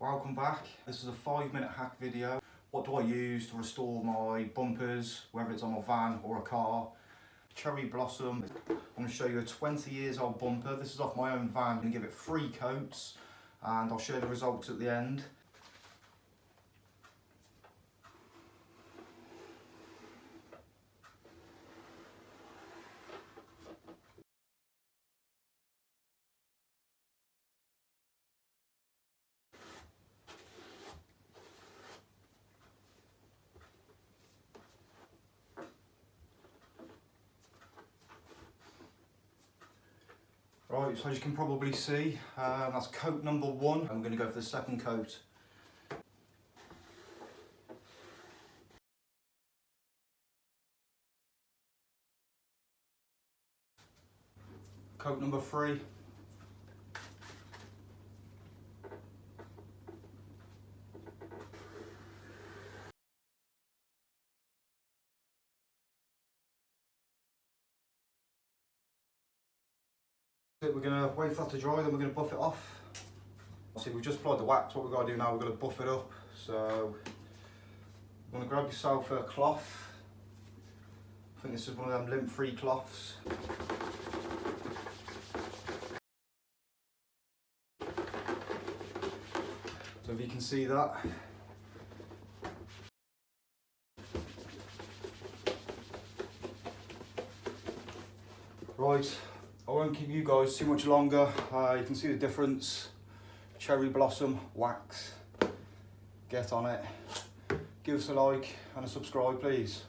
Welcome back. This is a 5-minute hack video. What do I use to restore my bumpers, whether it's on my van or a car? Cherry Blossom. I'm going to show you a 20 years old bumper. This is off my own van. I'm going to give it 3 coats and I'll share the results at the end. Right, so as you can probably see, that's coat number 1. I'm going to go for the second coat. Coat number 3. We're going to wait for that to dry, then we're going to buff it off. See, we've just applied the wax. What we've got to do now, we're going to buff it up. So, you want to grab yourself a cloth. I think this is one of them lint-free cloths. So if you can see that. Right, I won't keep you guys too much longer. You can see the difference. Cherry Blossom wax. Get on it. Give us a like and a subscribe, please.